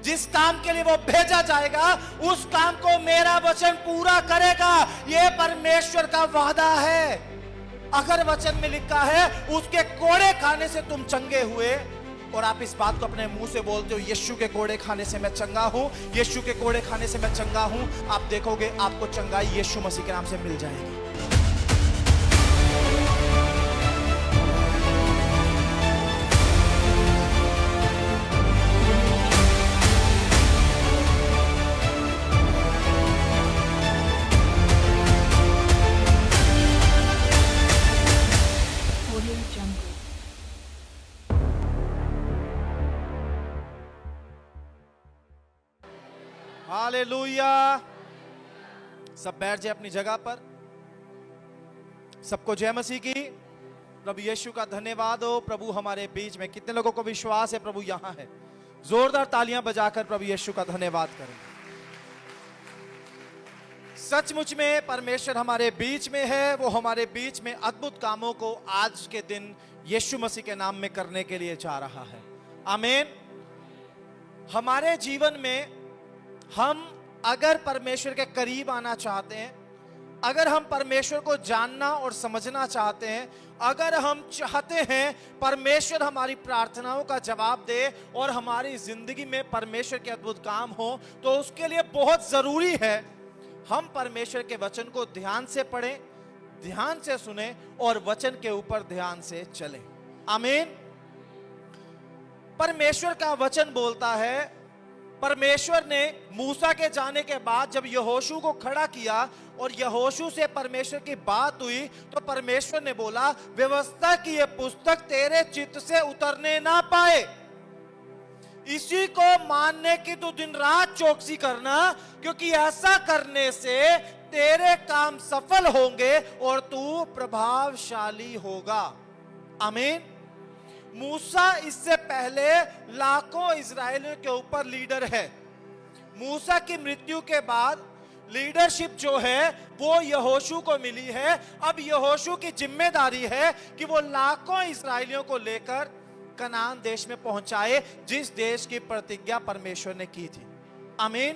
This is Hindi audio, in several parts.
जिस काम के लिए वो भेजा जाएगा उस काम को मेरा वचन पूरा करेगा। ये परमेश्वर का वादा है। अगर वचन में लिखा है उसके कोड़े खाने से तुम चंगे हुए, और आप इस बात को अपने मुंह से बोलते हो, यीशु के कोड़े खाने से मैं चंगा हूं, यीशु के कोड़े खाने से मैं चंगा हूं, आप देखोगे आपको चंगाई यीशु मसीह के नाम से मिल जाएगी। हालेलुया। सब बैठ जाए अपनी जगह पर। सबको जय मसीह की। प्रभु यीशु का धन्यवाद हो। प्रभु हमारे बीच में, कितने लोगों को विश्वास है प्रभु यहां है? जोरदार तालियां बजाकर प्रभु यीशु का धन्यवाद करें। सचमुच में परमेश्वर हमारे बीच में है। वो हमारे बीच में अद्भुत कामों को आज के दिन यीशु मसीह के नाम में करने के लिए जा रहा है। आमीन। हमारे जीवन में हम अगर परमेश्वर के करीब आना चाहते हैं, अगर हम परमेश्वर को जानना और समझना चाहते हैं, अगर हम चाहते हैं परमेश्वर हमारी प्रार्थनाओं का जवाब दे और हमारी जिंदगी में परमेश्वर के अद्भुत काम हो, तो उसके लिए बहुत जरूरी है हम परमेश्वर के वचन को ध्यान से पढ़ें, ध्यान से सुने और वचन के ऊपर ध्यान से चलें। आमीन। परमेश्वर का वचन बोलता है, परमेश्वर ने मूसा के जाने के बाद जब यहोशू को खड़ा किया और यहोशू से परमेश्वर की बात हुई, तो परमेश्वर ने बोला, व्यवस्था की यह पुस्तक तेरे चित्त से उतरने ना पाए, इसी को मानने की तू दिन रात चौकसी करना, क्योंकि ऐसा करने से तेरे काम सफल होंगे और तू प्रभावशाली होगा। आमीन। मूसा इससे पहले लाखों इजरायलियों के ऊपर लीडर है। मूसा की मृत्यु के बाद लीडरशिप जो है वो यहोशू को मिली है। अब यहोशू की जिम्मेदारी है कि वो लाखों इजरायलियों को लेकर कनान देश में पहुंचाए, जिस देश की प्रतिज्ञा परमेश्वर ने की थी। आमीन।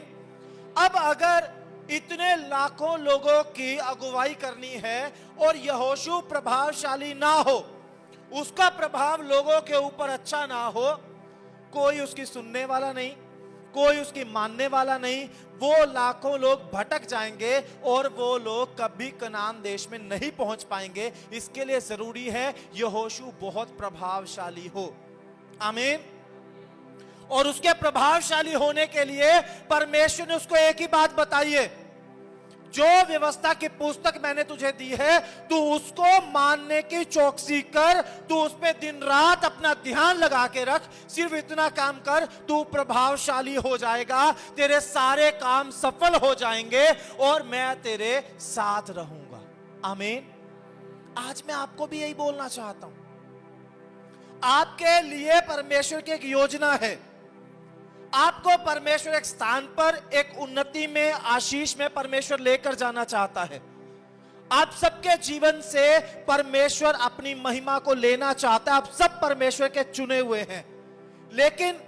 अब अगर इतने लाखों लोगों की अगुवाई करनी है और यहोशू प्रभावशाली ना हो, उसका प्रभाव लोगों के ऊपर अच्छा ना हो, कोई उसकी सुनने वाला नहीं, कोई उसकी मानने वाला नहीं, वो लाखों लोग भटक जाएंगे और वो लोग कभी कनान देश में नहीं पहुंच पाएंगे। इसके लिए जरूरी है यहोशू बहुत प्रभावशाली हो। आमीन। और उसके प्रभावशाली होने के लिए परमेश्वर ने उसको एक ही बात बताई है, जो व्यवस्था की पुस्तक मैंने तुझे दी है, तू उसको मानने की चौकसी कर, तू उस पे दिन रात अपना ध्यान लगा के रख। सिर्फ इतना काम कर, तू प्रभावशाली हो जाएगा, तेरे सारे काम सफल हो जाएंगे और मैं तेरे साथ रहूंगा। आमीन। आज मैं आपको भी यही बोलना चाहता हूं। आपके लिए परमेश्वर की एक योजना है। आपको परमेश्वर एक स्थान पर, एक उन्नति में, आशीष में परमेश्वर लेकर जाना चाहता है। आप सबके जीवन से परमेश्वर अपनी महिमा को लेना चाहता है। आप सब परमेश्वर के चुने हुए हैं, लेकिन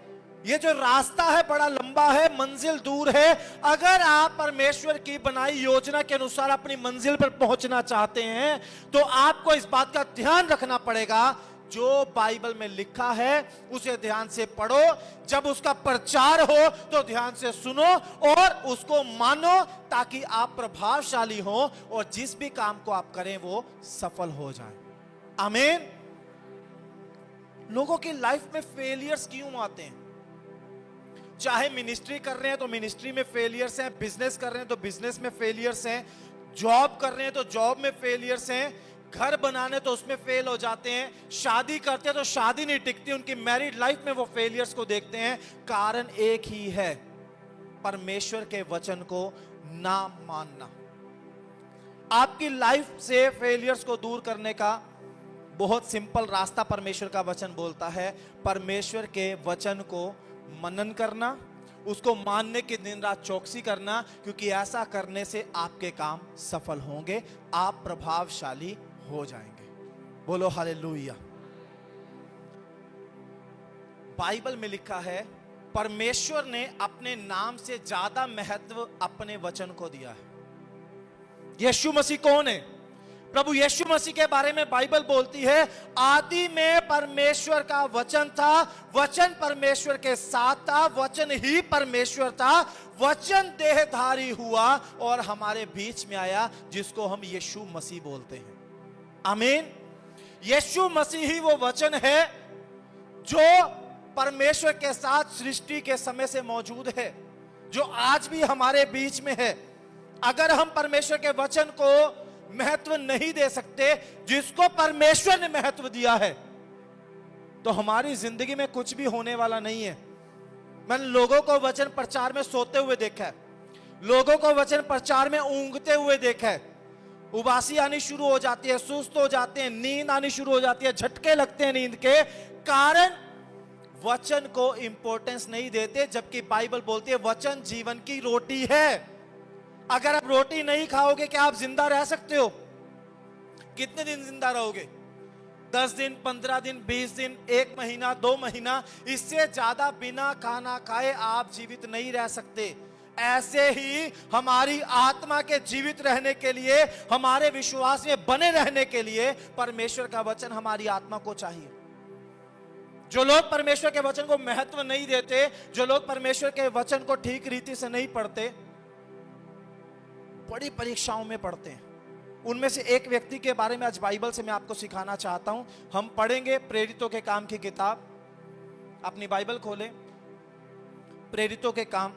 ये जो रास्ता है बड़ा लंबा है, मंजिल दूर है। अगर आप परमेश्वर की बनाई योजना के अनुसार अपनी मंजिल पर पहुंचना चाहते हैं, तो आपको इस बात का ध्यान रखना पड़ेगा, जो बाइबल में लिखा है उसे ध्यान से पढ़ो, जब उसका प्रचार हो तो ध्यान से सुनो और उसको मानो, ताकि आप प्रभावशाली हो और जिस भी काम को आप करें वो सफल हो जाए। आमीन। लोगों की लाइफ में फेलियर्स क्यों आते हैं? चाहे मिनिस्ट्री कर रहे हैं तो मिनिस्ट्री में फेलियर्स हैं, बिजनेस कर रहे हैं तो बिजनेस में फेलियर्स हैं, जॉब कर रहे हैं तो जॉब में फेलियर्स हैं, घर बनाने तो उसमें फेल हो जाते हैं, शादी करते हैं तो शादी नहीं टिकती, उनकी मैरिड लाइफ में वो फेलियर्स को देखते हैं। कारण एक ही है, परमेश्वर के वचन को ना मानना। आपकी लाइफ से फेलियर्स को दूर करने का बहुत सिंपल रास्ता परमेश्वर का वचन बोलता है। परमेश्वर के वचन को मनन करना, उसको मानने की दिन रात चौकसी करना, क्योंकि ऐसा करने से आपके काम सफल होंगे, आप प्रभावशाली हो जाएंगे। बोलो हालेलुया। बाइबल में लिखा है परमेश्वर ने अपने नाम से ज्यादा महत्व अपने वचन को दिया है। यीशु मसीह कौन है? प्रभु यीशु मसीह के बारे में बाइबल बोलती है, आदि में परमेश्वर का वचन था, वचन परमेश्वर के साथ था, वचन ही परमेश्वर था, वचन देहधारी हुआ और हमारे बीच में आया, जिसको हम यीशु मसीह बोलते हैं। आमीन। यीशु मसीह ही वो वचन है जो परमेश्वर के साथ सृष्टि के समय से मौजूद है, जो आज भी हमारे बीच में है। अगर हम परमेश्वर के वचन को महत्व नहीं दे सकते जिसको परमेश्वर ने महत्व दिया है, तो हमारी जिंदगी में कुछ भी होने वाला नहीं है। मैंने लोगों को वचन प्रचार में सोते हुए देखा है, लोगों को वचन प्रचार में ऊँघते हुए देखा है। उबासी आनी शुरू हो जाती है, सुस्त हो जाते हैं, नींद आनी शुरू हो जाती है, झटके लगते हैं नींद के कारण वचन को इंपॉर्टेंस नहीं देते, जबकि बाइबल बोलती है वचन जीवन की रोटी है। अगर आप रोटी नहीं खाओगे क्या आप जिंदा रह सकते हो? कितने दिन जिंदा रहोगे? 10 दिन, 15 दिन, 20 दिन, 1 महीना, 2 महीना, इससे ज्यादा बिना खाना खाए आप जीवित नहीं रह सकते। ऐसे ही हमारी आत्मा के जीवित रहने के लिए, हमारे विश्वास में बने रहने के लिए परमेश्वर का वचन हमारी आत्मा को चाहिए। जो लोग परमेश्वर के वचन को महत्व नहीं देते, जो लोग परमेश्वर के वचन को ठीक रीति से नहीं पढ़ते, बड़ी परीक्षाओं में पढ़ते हैं। उनमें से एक व्यक्ति के बारे में आज बाइबल से मैं आपको सिखाना चाहता हूं। हम पढ़ेंगे प्रेरितों के काम की किताब। अपनी बाइबल खोलें, प्रेरितों के काम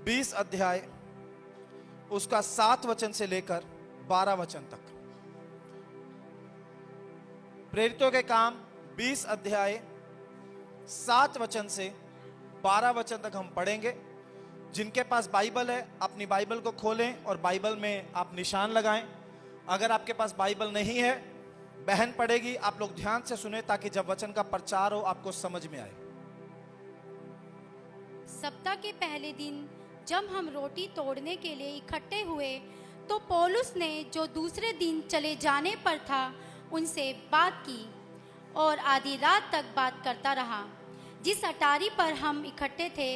20 अध्याय, उसका 7 वचन से लेकर 12 वचन तक। प्रेरितों के काम 20 अध्याय 7 वचन से 12 वचन तक हम पढ़ेंगे। जिनके पास बाइबल है अपनी बाइबल को खोलें और बाइबल में आप निशान लगाएं। अगर आपके पास बाइबल नहीं है, बहन पढ़ेगी, आप लोग ध्यान से सुने ताकि जब वचन का प्रचार हो आपको समझ में आए। सप्ताह के पहले दिन जब हम रोटी तोड़ने के लिए इकट्ठे हुए, तो पौलुस ने जो दूसरे दिन चले जाने पर था उनसे बात की और आधी रात तक बात करता रहा। जिस अटारी पर हम इकट्ठे थे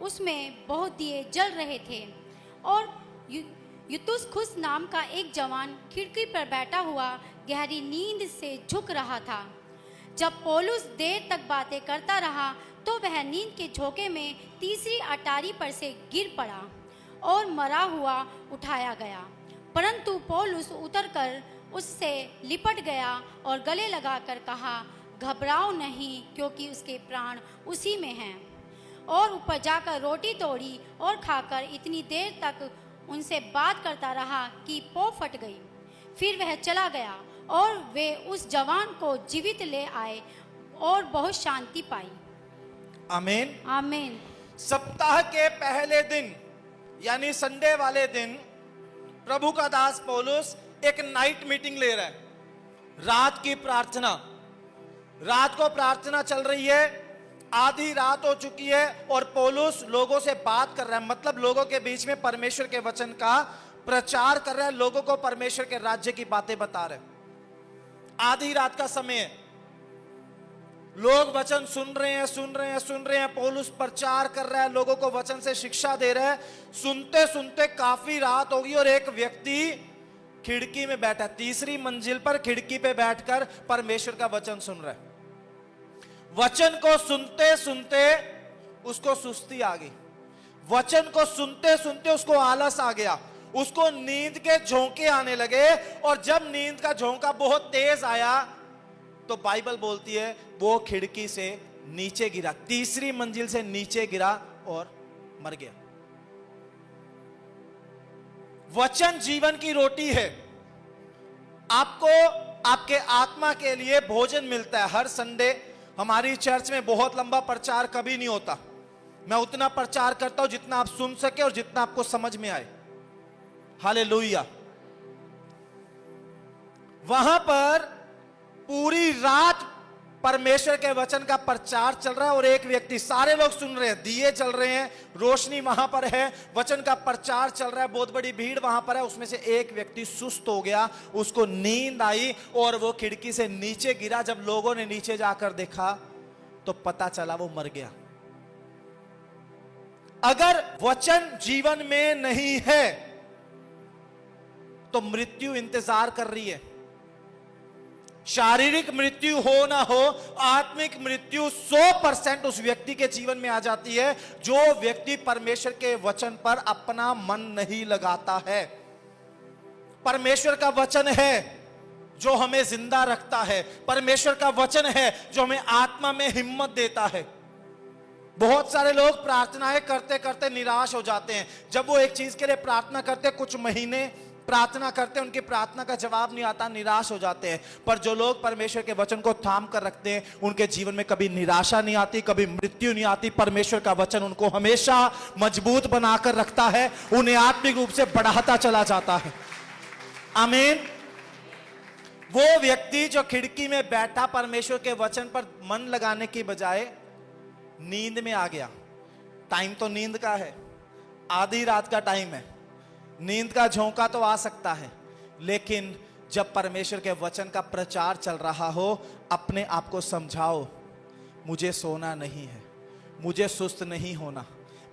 उसमें बहुत दिए जल रहे थे और युतुस नाम का एक जवान खिड़की पर बैठा हुआ गहरी नींद से झुक रहा था। जब पौलुस देर तक बातें करता रहा तो वह नींद के झोंके में तीसरी अटारी पर से गिर पड़ा और मरा हुआ उठाया गया, परंतु पौलुस उतरकर उससे लिपट गया और गले लगाकर कहा, घबराओ नहीं, क्योंकि उसके प्राण उसी में हैं। और ऊपर जाकर रोटी तोड़ी और खाकर इतनी देर तक उनसे बात करता रहा कि पौ फट गई। फिर वह चला गया और वे उस जवान को जीवित ले आए और बहुत शांति पाई। आमीन, आमीन। सप्ताह के पहले दिन यानी संडे वाले दिन प्रभु का दास पौलुस एक नाइट मीटिंग ले रहा है। रात की प्रार्थना, रात को प्रार्थना चल रही है, आधी रात हो चुकी है और पौलुस लोगों से बात कर रहा है, मतलब लोगों के बीच में परमेश्वर के वचन का प्रचार कर रहा है, लोगों को परमेश्वर के राज्य की बातें बता रहे हैं। आधी रात का समय है, लोग वचन सुन रहे हैं। पौलुस प्रचार कर रहा है, लोगों को वचन से शिक्षा दे रहा है। सुनते सुनते काफी रात होगी और एक व्यक्ति खिड़की में बैठा, तीसरी मंजिल पर खिड़की पे बैठकर परमेश्वर का वचन सुन रहा है। वचन को सुनते सुनते उसको सुस्ती आ गई, वचन को सुनते सुनते उसको आलस आ गया, उसको नींद के झोंके आने लगे। और जब नींद का झोंका बहुत तेज आया तो बाइबल बोलती है वो खिड़की से नीचे गिरा, तीसरी मंजिल से नीचे गिरा और मर गया। वचन जीवन की रोटी है। आपको आपके आत्मा के लिए भोजन मिलता है। हर संडे हमारी चर्च में बहुत लंबा प्रचार कभी नहीं होता। मैं उतना प्रचार करता हूं जितना आप सुन सके और जितना आपको समझ में आए। हालेलुया। वहां पर पूरी रात परमेश्वर के वचन का प्रचार चल रहा है और एक व्यक्ति, सारे लोग सुन रहे हैं, दिए चल रहे हैं, रोशनी वहां पर है, वचन का प्रचार चल रहा है, बहुत बड़ी भीड़ वहां पर है। उसमें से एक व्यक्ति सुस्त हो गया, उसको नींद आई और वो खिड़की से नीचे गिरा। जब लोगों ने नीचे जाकर देखा तो पता चला वो मर गया। अगर वचन जीवन में नहीं है तो मृत्यु इंतजार कर रही है। शारीरिक मृत्यु हो ना हो, आत्मिक मृत्यु 100% उस व्यक्ति के जीवन में आ जाती है जो व्यक्ति परमेश्वर के वचन पर अपना मन नहीं लगाता है। परमेश्वर का वचन है जो हमें जिंदा रखता है, परमेश्वर का वचन है जो हमें आत्मा में हिम्मत देता है। बहुत सारे लोग प्रार्थनाएं करते करते निराश हो जाते हैं। जब वो एक चीज के लिए प्रार्थना करते, कुछ महीने प्रार्थना करते, उनकी प्रार्थना का जवाब नहीं आता, निराश हो जाते हैं। पर जो लोग परमेश्वर के वचन को थाम कर रखते हैं, उनके जीवन में कभी निराशा नहीं आती, कभी मृत्यु नहीं आती। परमेश्वर का वचन उनको हमेशा मजबूत बनाकर रखता है, उन्हें आत्मिक रूप से बढ़ाता चला जाता है। आमीन। वो व्यक्ति जो खिड़की में बैठा परमेश्वर के वचन पर मन लगाने की बजाय नींद में आ गया। टाइम तो नींद का है, आधी रात का टाइम है, नींद का झोंका तो आ सकता है, लेकिन जब परमेश्वर के वचन का प्रचार चल रहा हो, अपने आप को समझाओ, मुझे सोना नहीं है, मुझे सुस्त नहीं होना।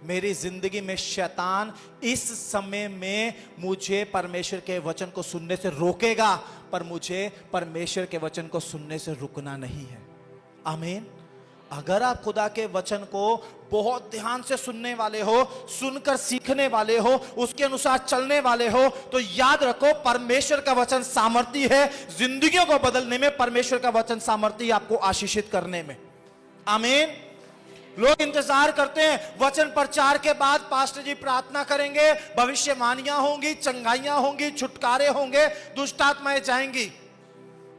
मेरी जिंदगी में शैतान इस समय में मुझे परमेश्वर के वचन को सुनने से रोकेगा, पर मुझे परमेश्वर के वचन को सुनने से रुकना नहीं है। आमीन। अगर आप खुदा के वचन को बहुत ध्यान से सुनने वाले हो, सुनकर सीखने वाले हो, उसके अनुसार चलने वाले हो, तो याद रखो परमेश्वर का वचन सामर्थी है जिंदगियों को बदलने में। परमेश्वर का वचन सामर्थी आपको आशीषित करने में। आमीन। लोग इंतजार करते हैं वचन प्रचार के बाद पास्टर जी प्रार्थना करेंगे, भविष्यवाणियां होंगी, चंगाइयां होंगी, छुटकारे होंगे, दुष्ट आत्माएं जाएंगी।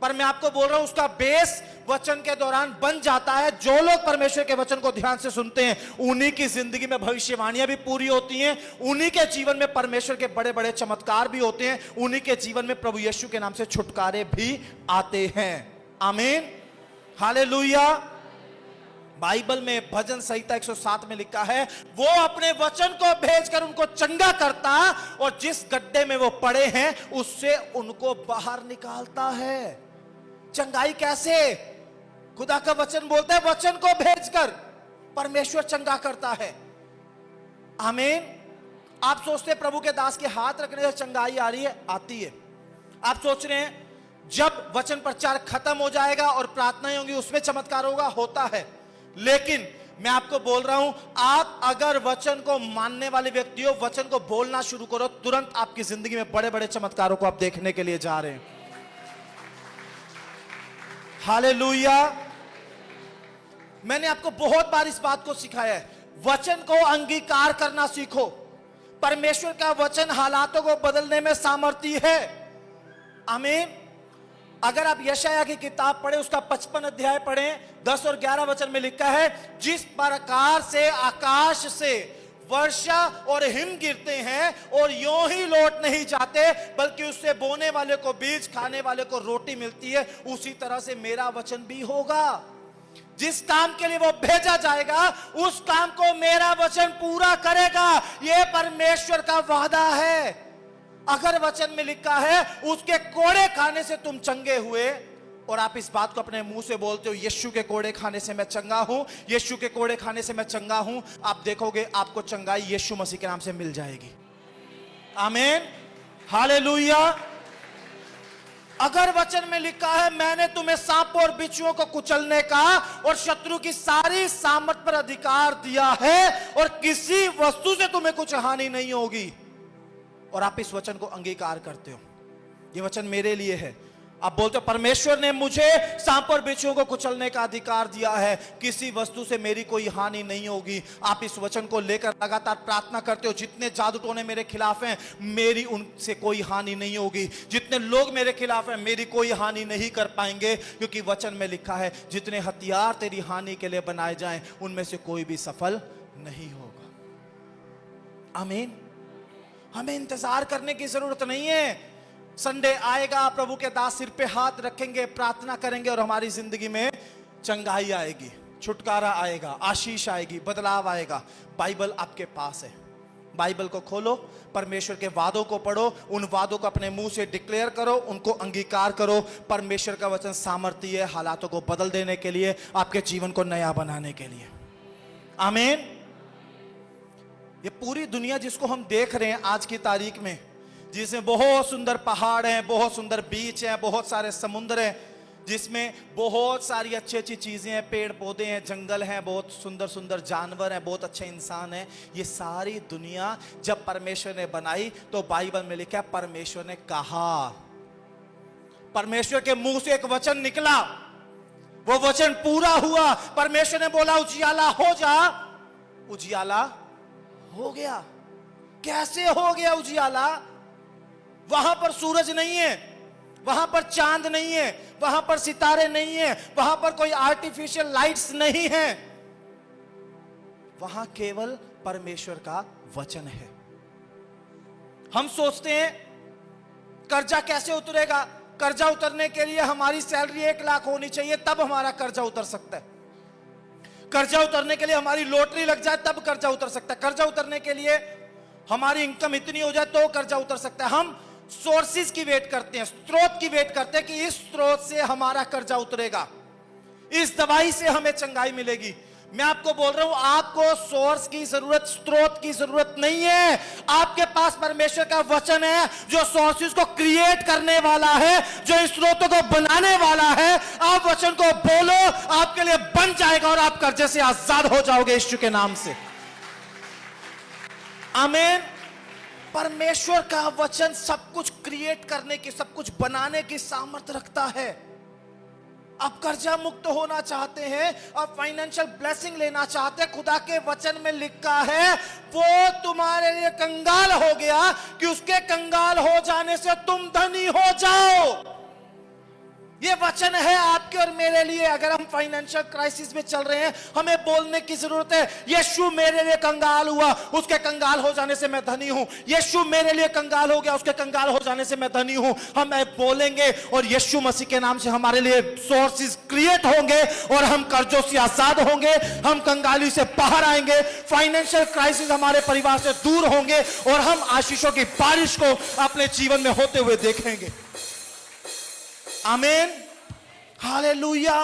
पर मैं आपको बोल रहा हूं उसका बेस वचन के दौरान बन जाता है। जो लोग परमेश्वर के वचन को ध्यान से सुनते हैं, उन्हीं की जिंदगी में भविष्यवाणियां भी पूरी होती हैं, उन्हीं के जीवन में परमेश्वर के बड़े बड़े चमत्कार भी होते हैं, उन्हीं के जीवन में प्रभु यीशु के नाम से छुटकारे भी आते हैं। आमीन। हालेलुया। बाइबल में भजन संहिता 107 में लिखा है, वो अपने वचन को भेजकर उनको चंगा करता और जिस गड्ढे में वो पड़े हैं उससे उनको बाहर निकालता है। चंगाई कैसे? खुदा का वचन बोलता है वचन को भेजकर परमेश्वर चंगा करता है। आमीन। आप सोचते हैं प्रभु के दास के हाथ रखने से चंगाई आ रही है? आती है। आप सोच रहे हैं जब वचन प्रचार खत्म हो जाएगा और प्रार्थनाएं होंगी उसमें चमत्कार होगा? होता है। लेकिन मैं आपको बोल रहा हूं, आप अगर वचन को मानने वाले व्यक्ति हो, वचन को बोलना शुरू करो, तुरंत आपकी जिंदगी में बड़े बड़े चमत्कारों को आप देखने के लिए जा रहे हैं। हालेलुया। मैंने आपको बहुत बार इस बात को सिखाया है, वचन को अंगीकार करना सीखो। परमेश्वर का वचन हालातों को बदलने में सामर्थी है। आमीन। अगर आप यशाया की किताब पढ़े, उसका 55 अध्याय पढ़ें, 10 और 11 वचन में लिखा है, जिस प्रकार से आकाश से वर्षा और हिम गिरते हैं और यूं ही लौट नहीं जाते, बल्कि उससे बोने वाले को बीज, खाने वाले को रोटी मिलती है, उसी तरह से मेरा वचन भी होगा। जिस काम के लिए वो भेजा जाएगा उस काम को मेरा वचन पूरा करेगा। यह परमेश्वर का वादा है। अगर वचन में लिखा है उसके कोड़े खाने से तुम चंगे हुए, और आप इस बात को अपने मुंह से बोलते हो, यीशु के कोड़े खाने से मैं चंगा हूं, यीशु के कोड़े खाने से मैं चंगा हूं, आप देखोगे आपको चंगाई यीशु मसीह के नाम से मिल जाएगी। आमीन। हालेलुया। अगर वचन में लिखा है मैंने तुम्हें सांपों और बिच्छुओं को कुचलने का और शत्रु की सारी सामर्थ पर अधिकार दिया है और किसी वस्तु से तुम्हें कुछ हानि नहीं होगी, और आप इस वचन को अंगीकार करते हो, ये वचन मेरे लिए है, आप बोलते हो परमेश्वर ने मुझे सांप और बिच्छुओं को कुचलने का अधिकार दिया है, किसी वस्तु से मेरी कोई हानि नहीं होगी, आप इस वचन को लेकर लगातार प्रार्थना करते हो, जितने जादू टोने मेरे खिलाफ हैं मेरी उनसे कोई हानि नहीं होगी, जितने लोग मेरे खिलाफ हैं मेरी कोई हानि नहीं कर पाएंगे, क्योंकि वचन में लिखा है जितने हथियार तेरी हानि के लिए बनाए जाएं उनमें से कोई भी सफल नहीं होगा। आमीन। हमें इंतजार करने की जरूरत नहीं है। संडे आएगा, प्रभु के दास सिर पे हाथ रखेंगे, प्रार्थना करेंगे और हमारी जिंदगी में चंगाई आएगी, छुटकारा आएगा, आशीष आएगी, बदलाव आएगा। बाइबल आपके पास है, बाइबल को खोलो, परमेश्वर के वादों को पढ़ो, उन वादों को अपने मुंह से डिक्लेयर करो, उनको अंगीकार करो। परमेश्वर का वचन सामर्थी है हालातों को बदल देने के लिए, आपके जीवन को नया बनाने के लिए। आमीन। ये पूरी दुनिया जिसको हम देख रहे हैं आज की तारीख में, जिसमें बहुत सुंदर पहाड़ हैं, बहुत सुंदर बीच हैं, बहुत सारे समुद्र हैं, जिसमें बहुत सारी अच्छी अच्छी चीजें हैं, पेड़ पौधे हैं, जंगल हैं, बहुत सुंदर सुंदर जानवर हैं, बहुत अच्छे इंसान हैं, ये सारी दुनिया जब परमेश्वर ने बनाई तो बाइबल में लिखा परमेश्वर ने कहा, परमेश्वर के मुंह से एक वचन निकला, वो वचन पूरा हुआ। परमेश्वर ने बोला उजियाला हो जा, उजियाला हो गया। कैसे हो गया उजियाला? वहां पर सूरज नहीं है, वहां पर चांद नहीं है, वहां पर सितारे नहीं है, वहां पर कोई आर्टिफिशियल लाइट्स नहीं है, वहां केवल परमेश्वर का वचन है। हम सोचते हैं कर्जा कैसे उतरेगा? कर्जा उतरने के लिए हमारी सैलरी 1 लाख होनी चाहिए, तब हमारा कर्जा उतर सकता है। कर्जा उतरने के लिए हमारी लॉटरी लग जाए तब कर्जा उतर सकता है। कर्जा उतरने के लिए हमारी इनकम इतनी हो जाए तो कर्जा उतर सकता है। हम सोर्सेज की वेट करते हैं, स्रोत की वेट करते हैं कि इस स्रोत से हमारा कर्जा उतरेगा, इस दवाई से हमें चंगाई मिलेगी। मैं आपको बोल रहा हूं, आपको सोर्स की जरूरत, स्रोत की जरूरत नहीं है। आपके पास परमेश्वर का वचन है जो सोर्सेज को क्रिएट करने वाला है, जो इस स्रोतों को बनाने वाला है। आप वचन को बोलो, आपके लिए बन जाएगा और आप कर्जे से आजाद हो जाओगे यीशु के नाम से। आमीन। परमेश्वर का वचन सब कुछ क्रिएट करने की, सब कुछ बनाने की सामर्थ्य रखता है। आप कर्जा मुक्त होना चाहते हैं, आप फाइनेंशियल ब्लेसिंग लेना चाहते हैं, खुदा के वचन में लिखा है वो तुम्हारे लिए कंगाल हो गया कि उसके कंगाल हो जाने से तुम धनी हो जाओ। ये वचन है आपके और मेरे लिए। अगर हम फाइनेंशियल क्राइसिस में चल रहे हैं, हमें बोलने की जरूरत है, यीशु मेरे लिए कंगाल हुआ, उसके कंगाल हो जाने से मैं धनी हूं। यीशु मेरे लिए कंगाल हो गया, उसके कंगाल हो जाने से मैं धनी हूं। हम बोलेंगे और यीशु मसीह के नाम से हमारे लिए सोर्सेज क्रिएट होंगे और हम कर्जों से आजाद होंगे, हम कंगाली से बाहर आएंगे, फाइनेंशियल क्राइसिस हमारे परिवार से दूर होंगे और हम आशीषों की बारिश को अपने जीवन में होते हुए देखेंगे। आमीन, हालेलुया।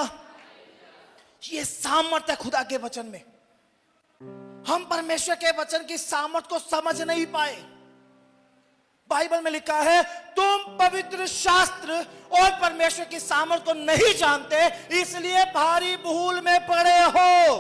ये सामर्थ्य है खुदा के वचन में। हम परमेश्वर के वचन की सामर्थ्य को समझ नहीं पाए। बाइबल में लिखा है तुम पवित्र शास्त्र और परमेश्वर की सामर्थ्य को नहीं जानते, इसलिए भारी भूल में पड़े हो।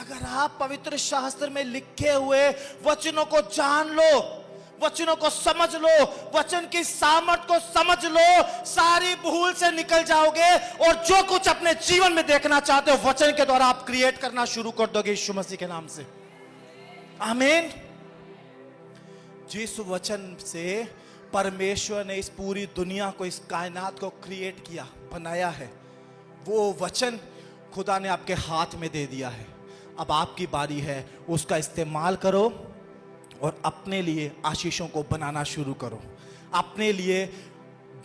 अगर आप पवित्र शास्त्र में लिखे हुए वचनों को जान लो, वचनों को समझ लो, वचन की सामर्थ्य को समझ लो, सारी भूल से निकल जाओगे और जो कुछ अपने जीवन में देखना चाहते हो वचन के द्वारा आप क्रिएट करना शुरू कर दोगे यीशु मसीह के नाम से। आमीन। जिस वचन से परमेश्वर ने इस पूरी दुनिया को, इस कायनात को क्रिएट किया, बनाया है, वो वचन खुदा ने आपके हाथ में दे दिया है। अब आपकी बारी है, उसका इस्तेमाल करो और अपने लिए आशीषों को बनाना शुरू करो, अपने लिए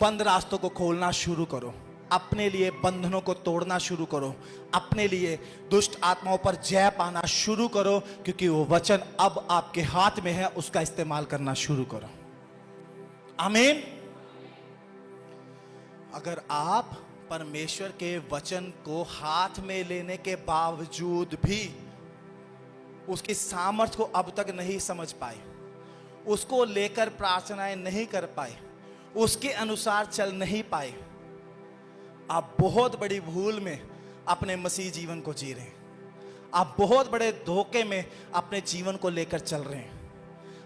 बंद रास्तों को खोलना शुरू करो, अपने लिए बंधनों को तोड़ना शुरू करो, अपने लिए दुष्ट आत्माओं पर जय पाना शुरू करो, क्योंकि वो वचन अब आपके हाथ में है, उसका इस्तेमाल करना शुरू करो। आमीन। अगर आप परमेश्वर के वचन को हाथ में लेने के बावजूद भी उसकी सामर्थ्य को अब तक नहीं समझ पाए, उसको लेकर प्रार्थनाएं नहीं कर पाए, उसके अनुसार चल नहीं पाए, आप बहुत बड़ी भूल में अपने मसीह जीवन को जी रहे हैं। आप बहुत बड़े धोखे में अपने जीवन को लेकर चल रहे हैं।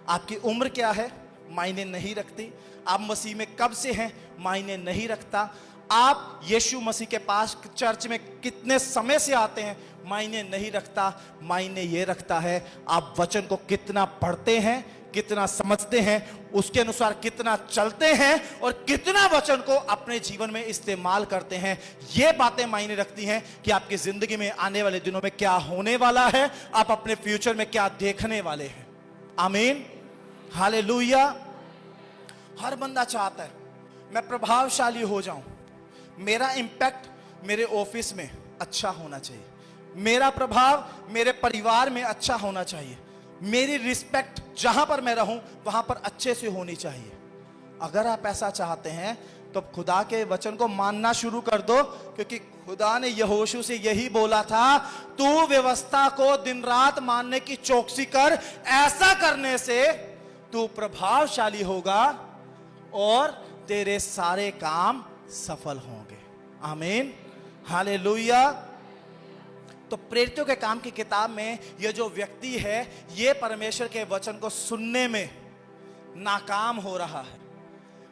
आपकी उम्र क्या है मायने नहीं रखती, आप मसीह में कब से हैं मायने नहीं रखता, आप यीशु मसीह के पास चर्च में कितने समय से आते हैं मायने नहीं रखता। मायने ये रखता है आप वचन को कितना पढ़ते हैं, कितना समझते हैं, उसके अनुसार कितना चलते हैं और कितना वचन को अपने जीवन में इस्तेमाल करते हैं। ये बातें मायने रखती हैं कि आपकी जिंदगी में आने वाले दिनों में क्या होने वाला है, आप अपने फ्यूचर में क्या देखने वाले हैं। आमीन, हालेलुया। हर बंदा चाहता है मैं प्रभावशाली हो जाऊं, मेरा इंपैक्ट मेरे ऑफिस में अच्छा होना चाहिए, मेरा प्रभाव मेरे परिवार में अच्छा होना चाहिए, मेरी रिस्पेक्ट जहां पर मैं रहूं वहां पर अच्छे से होनी चाहिए। अगर आप ऐसा चाहते हैं तो खुदा के वचन को मानना शुरू कर दो, क्योंकि खुदा ने यहोशू से यही बोला था, तू व्यवस्था को दिन रात मानने की चौकसी कर, ऐसा करने से तू प्रभावशाली होगा और तेरे सारे काम सफल होंगे। आमीन, हालेलुया। तो प्रेरितों के काम की किताब में यह जो व्यक्ति है, ये परमेश्वर के वचन को सुनने में नाकाम हो रहा है।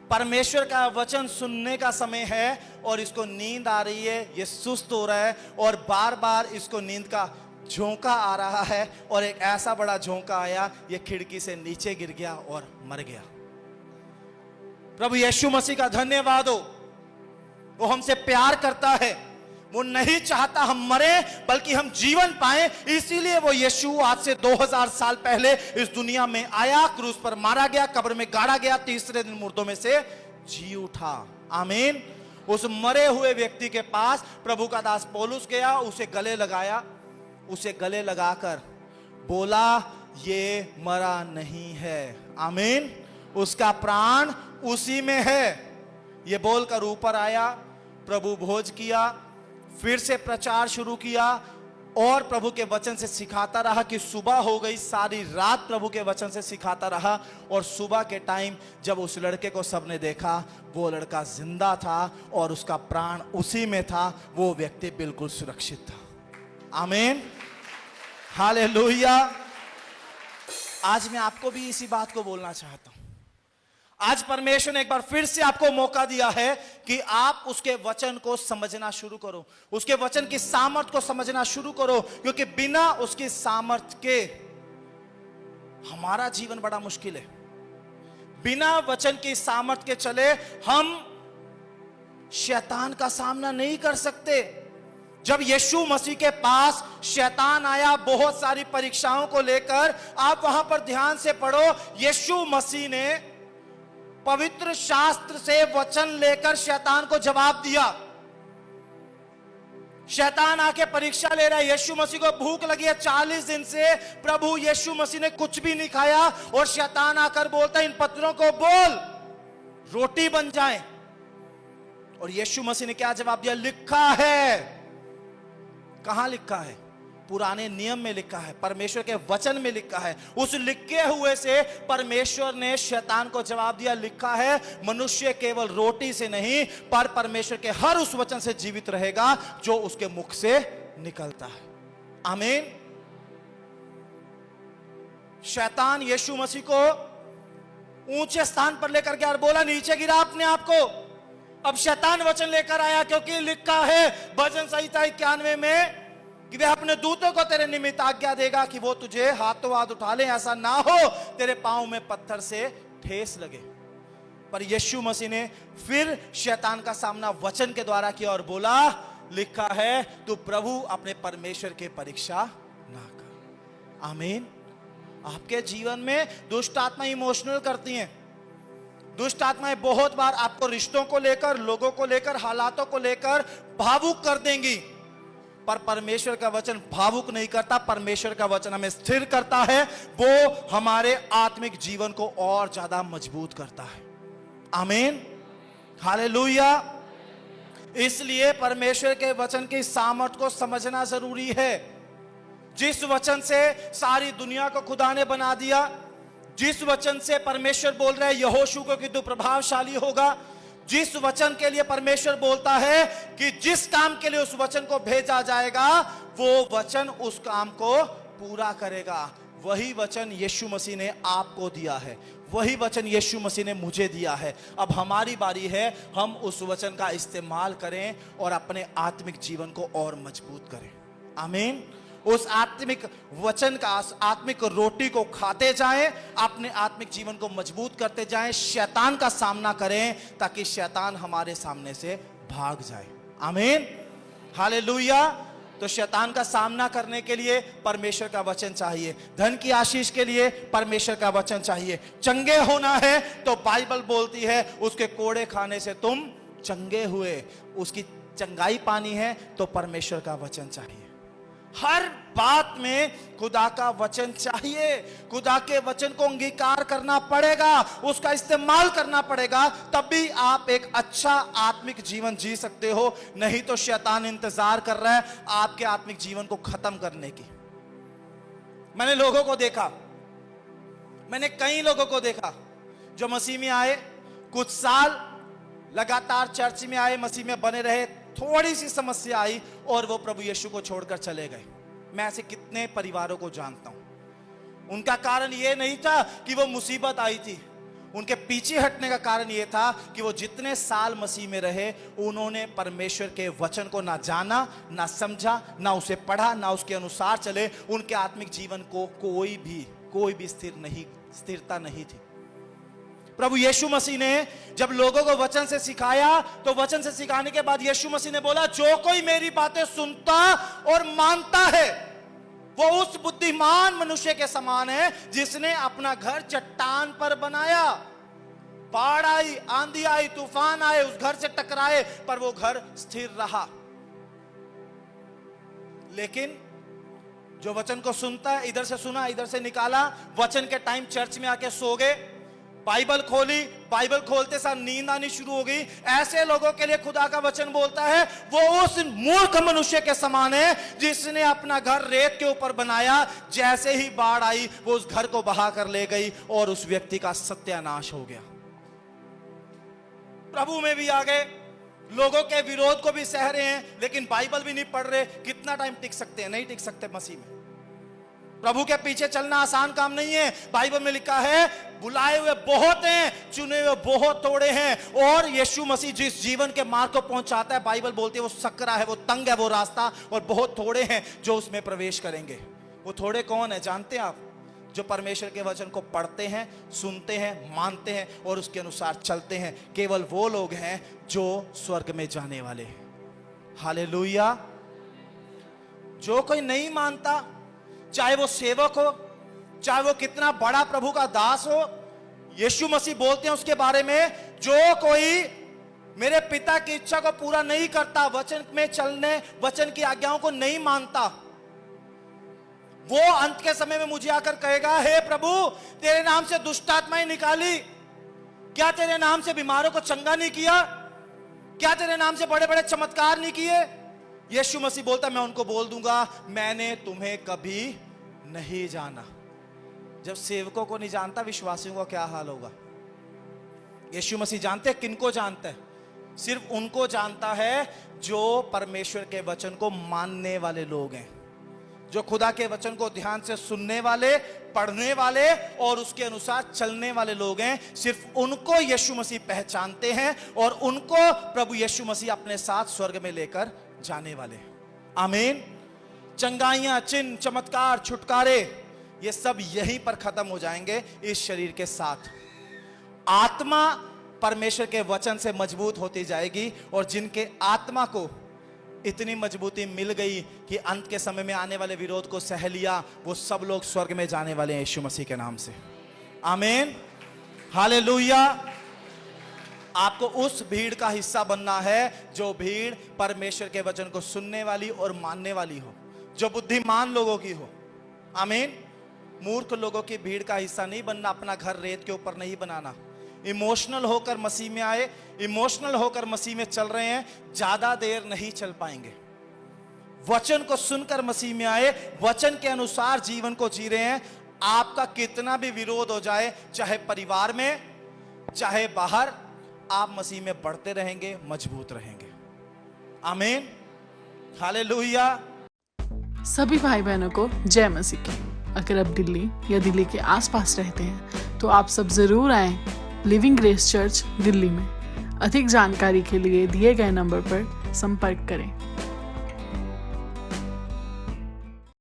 परमेश्वर का वचन सुनने का समय है और इसको नींद आ रही है, ये सुस्त हो रहा है और बार बार इसको नींद का झोंका आ रहा है, और एक ऐसा बड़ा झोंका आया, ये खिड़की से नीचे गिर गया और मर गया। प्रभु यीशु मसीह का धन्यवाद हो, वो हमसे प्यार करता है, वो नहीं चाहता हम मरे बल्कि हम जीवन पाएं। इसीलिए वो यीशु आज से 2000 साल पहले इस दुनिया में आया, क्रूस पर मारा गया, कब्र में गाड़ा गया, तीसरे दिन मुर्दों में से जी उठा। आमीन। उस मरे हुए व्यक्ति के पास प्रभु का दास पौलुस गया, उसे गले लगाया, उसे गले लगाकर बोला, ये मरा नहीं है। आमीन। उसका प्राण उसी में है। ये बोलकर ऊपर आया, प्रभु भोज किया, फिर से प्रचार शुरू किया और प्रभु के वचन से सिखाता रहा कि सुबह हो गई, सारी रात प्रभु के वचन से सिखाता रहा। और सुबह के टाइम जब उस लड़के को सबने देखा, वो लड़का जिंदा था और उसका प्राण उसी में था, वो व्यक्ति बिल्कुल सुरक्षित था। आमीन, हालेलुया। आज मैं आपको भी इसी बात को बोलना चाहता हूं। आज परमेश्वर ने एक बार फिर से आपको मौका दिया है कि आप उसके वचन को समझना शुरू करो, उसके वचन की सामर्थ को समझना शुरू करो, क्योंकि बिना उसकी सामर्थ के हमारा जीवन बड़ा मुश्किल है। बिना वचन की सामर्थ के चले हम शैतान का सामना नहीं कर सकते। जब यीशु मसीह के पास शैतान आया बहुत सारी परीक्षाओं को लेकर, आप वहां पर ध्यान से पढ़ो, यीशु मसीह ने पवित्र शास्त्र से वचन लेकर शैतान को जवाब दिया। शैतान आके परीक्षा ले रहा है, यीशु मसीह को भूख लगी है 40 दिन से, प्रभु यीशु मसीह ने कुछ भी नहीं खाया, और शैतान आकर बोलता है, इन पत्थरों को बोल रोटी बन जाए। और यीशु मसीह ने क्या जवाब दिया? लिखा है। कहां लिखा है? पुराने नियम में लिखा है, परमेश्वर के वचन में लिखा है। उस लिखे हुए से परमेश्वर ने शैतान को जवाब दिया, लिखा है, मनुष्य केवल रोटी से नहीं पर परमेश्वर के हर उस वचन से जीवित रहेगा जो उसके मुख से निकलता है। आमीन। शैतान यीशु मसीह को ऊंचे स्थान पर लेकर गया और बोला, नीचे गिरा अपने आप को। अब शैतान वचन लेकर आया, क्योंकि लिखा है भजन संहिता 91 में कि वह अपने दूतों को तेरे निमित्त आज्ञा देगा कि वो तुझे हाथों हाथ उठा ले, ऐसा ना हो तेरे पांव में पत्थर से ठेस लगे। पर यीशु मसीह ने फिर शैतान का सामना वचन के द्वारा किया और बोला, लिखा है, तू प्रभु अपने परमेश्वर की परीक्षा ना कर। आमीन। आपके जीवन में दुष्ट आत्मा इमोशनल करती हैं। दुष्ट आत्माएं बहुत बार आपको रिश्तों को लेकर, लोगों को लेकर, हालातों को लेकर भावुक कर देंगी, पर परमेश्वर का वचन भावुक नहीं करता। परमेश्वर का वचन हमें स्थिर करता है, वो हमारे आत्मिक जीवन को और ज्यादा मजबूत करता है। आमीन, हालेलुया। इसलिए परमेश्वर के वचन की सामर्थ को समझना जरूरी है। जिस वचन से सारी दुनिया को खुदा ने बना दिया, जिस वचन से परमेश्वर बोल रहे हैं यहोशू को कि तू प्रभावशाली होगा, जिस वचन के लिए परमेश्वर बोलता है कि जिस काम के लिए उस वचन को भेजा जाएगा वो वचन उस काम को पूरा करेगा, वही वचन यीशु मसीह ने आपको दिया है, वही वचन यीशु मसीह ने मुझे दिया है। अब हमारी बारी है हम उस वचन का इस्तेमाल करें और अपने आत्मिक जीवन को और मजबूत करें। आमीन। उस आत्मिक वचन का, आत्मिक रोटी को खाते जाएं, अपने आत्मिक जीवन को मजबूत करते जाएं, शैतान का सामना करें ताकि शैतान हमारे सामने से भाग जाए। आमीन, हालेलुया। तो शैतान का सामना करने के लिए परमेश्वर का वचन चाहिए, धन की आशीष के लिए परमेश्वर का वचन चाहिए, चंगे होना है तो बाइबल बोलती है उसके कोड़े खाने से तुम चंगे हुए, उसकी चंगाई पानी है तो परमेश्वर का वचन चाहिए। हर बात में खुदा का वचन चाहिए। खुदा के वचन को अंगीकार करना पड़ेगा, उसका इस्तेमाल करना पड़ेगा, तभी आप एक अच्छा आत्मिक जीवन जी सकते हो। नहीं तो शैतान इंतजार कर रहा है आपके आत्मिक जीवन को खत्म करने की। मैंने लोगों को देखा, मैंने कई लोगों को देखा जो मसीह में आए, कुछ साल लगातार चर्च में आए, मसीह में बने रहे, थोड़ी सी समस्या आई और वो प्रभु यीशु को छोड़कर चले गए। मैं ऐसे कितने परिवारों को जानता हूं। उनका कारण ये नहीं था कि वो मुसीबत आई थी, उनके पीछे हटने का कारण ये था कि वो जितने साल मसीह में रहे उन्होंने परमेश्वर के वचन को ना जाना, ना समझा, ना उसे पढ़ा, ना उसके अनुसार चले। उनके आत्मिक जीवन को कोई भी स्थिरता नहीं थी। प्रभु यीशु मसीह ने जब लोगों को वचन से सिखाया, तो वचन से सिखाने के बाद यीशु मसीह ने बोला, जो कोई मेरी बातें सुनता और मानता है वो उस बुद्धिमान मनुष्य के समान है जिसने अपना घर चट्टान पर बनाया। बाढ़ आई, आंधी आई, तूफान आए, उस घर से टकराए, पर वो घर स्थिर रहा। लेकिन जो वचन को सुनता है, इधर से सुना, इधर से निकाला, वचन के टाइम चर्च में आके सो गए, बाइबल खोली, बाइबल खोलते साथ नींद आनी शुरू हो गई, ऐसे लोगों के लिए खुदा का वचन बोलता है वो उस मूर्ख मनुष्य के समान है जिसने अपना घर रेत के ऊपर बनाया। जैसे ही बाढ़ आई वो उस घर को बहा कर ले गई और उस व्यक्ति का सत्यानाश हो गया। प्रभु में भी आ गए, लोगों के विरोध को भी सह रहे हैं, लेकिन बाइबल भी नहीं पढ़ रहे। कितना टाइम टिक सकते हैं? नहीं टिक सकते मसीह में। प्रभु के पीछे चलना आसान काम नहीं है। बाइबल में लिखा है बुलाए हुए बहुत हैं, चुने हुए बहुत थोड़े हैं। और यीशु मसीह जिस जीवन के मार्ग को पहुंचाता है, बाइबल बोलती है वो सकरा है, वो तंग है वो रास्ता, और बहुत थोड़े हैं जो उसमें प्रवेश करेंगे। वो थोड़े कौन है जानते हैं आप? जो परमेश्वर के वचन को पढ़ते हैं, सुनते हैं, मानते हैं और उसके अनुसार चलते हैं। केवल वो लोग हैं जो स्वर्ग में जाने वाले हैं। हालेलुया। जो कोई नहीं मानता, चाहे वो सेवक हो, चाहे वो कितना बड़ा प्रभु का दास हो, यीशु मसीह बोलते हैं उसके बारे में, जो कोई मेरे पिता की इच्छा को पूरा नहीं करता, वचन में चलने, वचन की आज्ञाओं को नहीं मानता, वो अंत के समय में मुझे आकर कहेगा, हे प्रभु तेरे नाम से दुष्ट आत्माएं निकाली, क्या तेरे नाम से बीमारों को चंगा नहीं किया, क्या तेरे नाम से बड़े बड़े चमत्कार नहीं किए? यीशु मसीह बोलता मैं उनको बोल दूंगा मैंने तुम्हें कभी नहीं जाना। जब सेवकों को नहीं जानता, विश्वासियों का क्या हाल होगा? यीशु मसीह जानते हैं किनको जानता है? सिर्फ उनको जानता है जो परमेश्वर के वचन को मानने वाले लोग हैं, जो खुदा के वचन को ध्यान से सुनने वाले, पढ़ने वाले और उसके अनुसार चलने वाले लोग हैं। सिर्फ उनको यीशु मसीह पहचानते हैं और उनको प्रभु यीशु मसीह अपने साथ स्वर्ग में लेकर जाने वाले। आमीन। चंगाइयां, चिन्ह, चमत्कार, छुटकारे, ये सब यहीं पर खत्म हो जाएंगे इस शरीर के साथ। आत्मा परमेश्वर के वचन से मजबूत होती जाएगी, और जिनके आत्मा को इतनी मजबूती मिल गई कि अंत के समय में आने वाले विरोध को सह लिया, वो सब लोग स्वर्ग में जाने वाले हैं यीशु मसीह के नाम से। आमीन। हालेलुया। आपको उस भीड़ का हिस्सा बनना है जो भीड़ परमेश्वर के वचन को सुनने वाली और मानने वाली हो, जो बुद्धिमान लोगों की हो। आमीन। मूर्ख लोगों की भीड़ का हिस्सा नहीं बनना, अपना घर रेत के ऊपर नहीं बनाना। इमोशनल होकर मसीह में आए, इमोशनल होकर मसीह में चल रहे हैं, ज्यादा देर नहीं चल पाएंगे। वचन को सुनकर मसीह में आए, वचन के अनुसार जीवन को जी रहे हैं। आपका कितना भी विरोध हो जाए, चाहे परिवार में, चाहे बाहर, आप मसीह में बढ़ते रहेंगे, मजबूत रहेंगे। आमीन। हालेलुया। सभी भाई बहनों को जय मसीह की। अगर आप दिल्ली या दिल्ली के आसपास रहते हैं तो आप सब जरूर आएं लिविंग ग्रेस चर्च दिल्ली में। अधिक जानकारी के लिए दिए गए नंबर पर संपर्क करें।